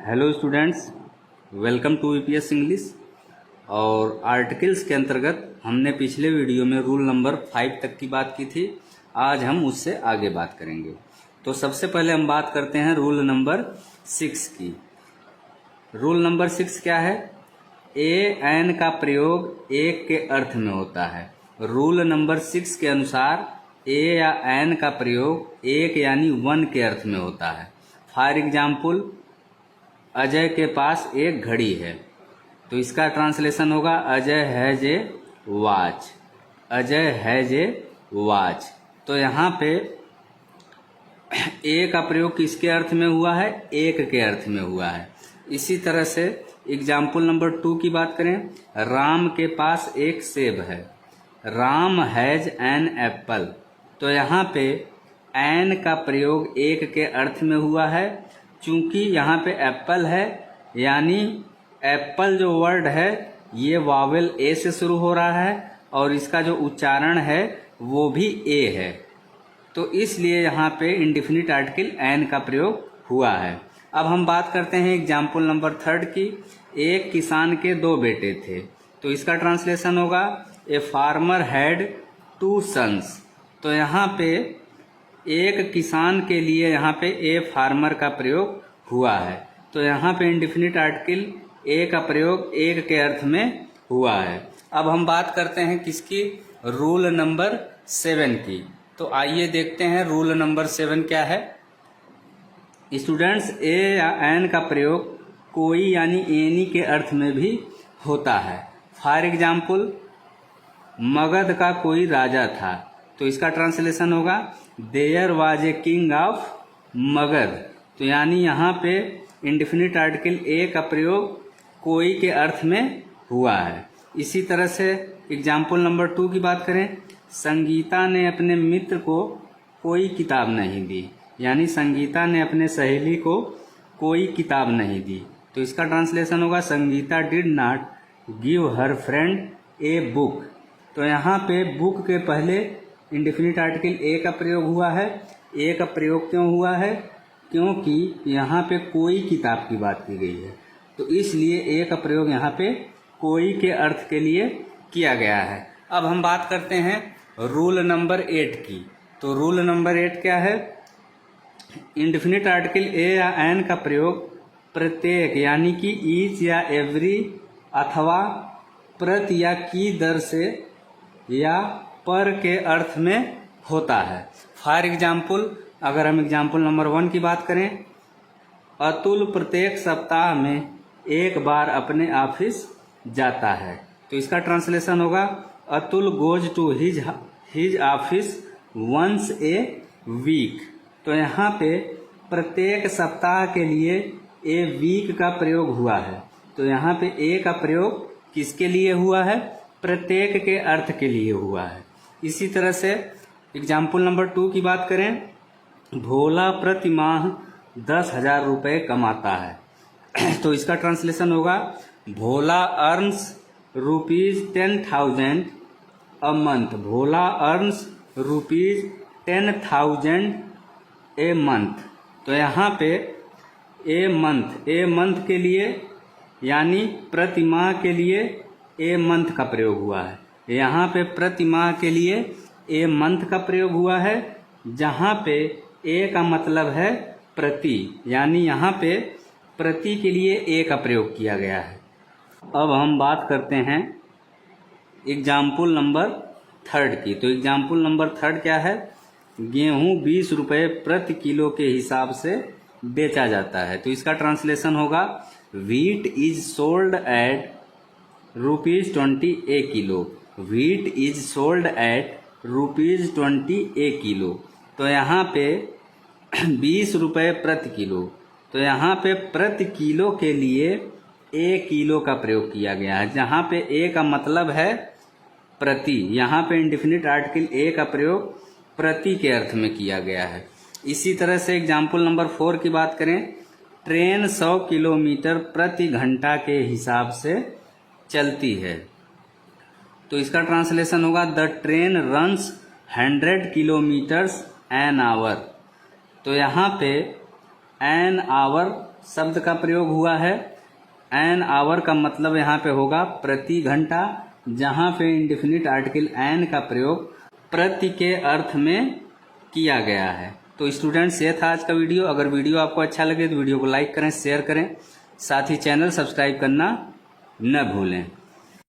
Hello students, welcome to EPS English. और आर्टिकल्स के अंतर्गत हमने पिछले वीडियो में रूल नंबर 5 तक की बात की थी। आज हम उससे आगे बात करेंगे। तो सबसे पहले हम बात करते हैं रूल नंबर 6 की। रूल नंबर 6 क्या है? ए एन का प्रयोग एक के अर्थ में होता है। रूल नंबर 6 के अनुसार ए या एन का प्रयोग एक यानी वन के अर्थ में होता है। फॉर एग्जाम्पल, अजय के पास एक घड़ी है, तो इसका ट्रांसलेशन होगा Ajay has a watch. Ajay has a watch. तो यहाँ पे ए का प्रयोग किसके अर्थ में हुआ है? एक के अर्थ में हुआ है। इसी तरह से एग्जाम्पल नंबर 2 की बात करें, राम के पास एक सेब है। Ram has an apple. तो यहाँ पे एन का प्रयोग एक के अर्थ में हुआ है। चूंकि यहाँ पे एप्पल है, यानी एप्पल जो वर्ड है ये वावेल ए से शुरू हो रहा है और इसका जो उच्चारण है वो भी ए है। तो इसलिए यहाँ पे इंडेफिनिट आर्टिकल एन का प्रयोग हुआ है। अब हम बात करते हैं एग्जाम्पल नंबर 3 की। एक किसान के 2 बेटे थे, तो इसका ट्रांसलेशन होगा ए फार्मर हैड 2 सन्स। तो यहाँ पे एक किसान के लिए यहाँ पे ए फार्मर का प्रयोग हुआ है। तो यहाँ पे इंडेफिनिट आर्टिकल ए का प्रयोग एक के अर्थ में हुआ है। अब हम बात करते हैं किसकी? रूल नंबर 7 की। तो आइए देखते हैं रूल नंबर 7 क्या है। स्टूडेंट्स, ए या एन का प्रयोग कोई यानी एनी के अर्थ में भी होता है। फॉर एग्जाम्पल, मगध का कोई राजा था, तो इसका ट्रांसलेशन होगा there was a king of Magadh. तो यानी यहाँ पे इंडेफिनिट आर्टिकल ए का प्रयोग कोई के अर्थ में हुआ है। इसी तरह से एग्जाम्पल नंबर 2 की बात करें, संगीता ने अपने मित्र को कोई किताब नहीं दी। यानी संगीता ने अपने सहेली को कोई किताब नहीं दी। तो इसका ट्रांसलेशन होगा Sangeeta did not give her friend a book. तो यहाँ पे बुक के पहले इंडेफिनिट आर्टिकल ए का प्रयोग हुआ है। ए का प्रयोग क्यों हुआ है? क्योंकि यहाँ पे कोई किताब की बात की गई है, तो इसलिए ए का प्रयोग यहाँ पे कोई के अर्थ के लिए किया गया है। अब हम बात करते हैं रूल नंबर 8 की। तो रूल नंबर 8 क्या है? इंडेफिनिट आर्टिकल ए या एन का प्रयोग प्रत्येक यानी कि ईच या एवरी अथवा प्रति या की दर से या पर के अर्थ में होता है। फॉर एग्जाम्पल, अगर हम एग्जाम्पल नंबर 1 की बात करें, अतुल प्रत्येक सप्ताह में एक बार अपने ऑफिस जाता है। तो इसका ट्रांसलेशन होगा Atul goes to his office once a week. तो यहाँ पे प्रत्येक सप्ताह के लिए ए वीक का प्रयोग हुआ है। तो यहाँ पे ए का प्रयोग किसके लिए हुआ है? प्रत्येक के अर्थ के लिए हुआ है। इसी तरह से एग्जाम्पल नंबर 2 की बात करें, भोला प्रति माह 10,000 रुपये कमाता है। तो इसका ट्रांसलेशन होगा Bhola earns ₹10,000 a month. Bhola earns ₹10,000 a month. तो यहाँ पे ए मंथ के लिए यानी प्रति माह के लिए ए मंथ का प्रयोग हुआ है। यहाँ पे प्रति माह के लिए ए मंथ का प्रयोग हुआ है, जहाँ पे ए का मतलब है प्रति, यानी यहाँ पे प्रति के लिए ए का प्रयोग किया गया है। अब हम बात करते हैं एग्जाम्पल नंबर 3 की। तो एग्जाम्पल नंबर 3 क्या है? गेहूँ 20 रुपये प्रति किलो के हिसाब से बेचा जाता है। तो इसका ट्रांसलेशन होगा wheat is sold at ₹20 A kilo. Wheat is sold at ₹20 A kilo. तो यहाँ पे 20 रुपये प्रति किलो। तो यहाँ पे प्रति किलो के लिए ए किलो का प्रयोग किया गया है, जहाँ पे ए का मतलब है प्रति। यहाँ पे इंडेफिनिट आर्टिकल ए का प्रयोग प्रति के अर्थ में किया गया है। इसी तरह से एग्जाम्पल नंबर 4 की बात करें, ट्रेन 100 किलोमीटर प्रति घंटा के हिसाब से चलती है। तो इसका ट्रांसलेशन होगा the train runs 100 kilometres an hour. तो यहाँ पे एन आवर शब्द का प्रयोग हुआ है। एन आवर का मतलब यहाँ पे होगा प्रति घंटा, जहाँ पे इंडेफिनिट आर्टिकल एन का प्रयोग प्रति के अर्थ में किया गया है। तो स्टूडेंट्स, ये था आज का वीडियो। अगर वीडियो आपको अच्छा लगे तो वीडियो को लाइक करें, शेयर करें, साथ ही चैनल सब्सक्राइब करना न भूलें।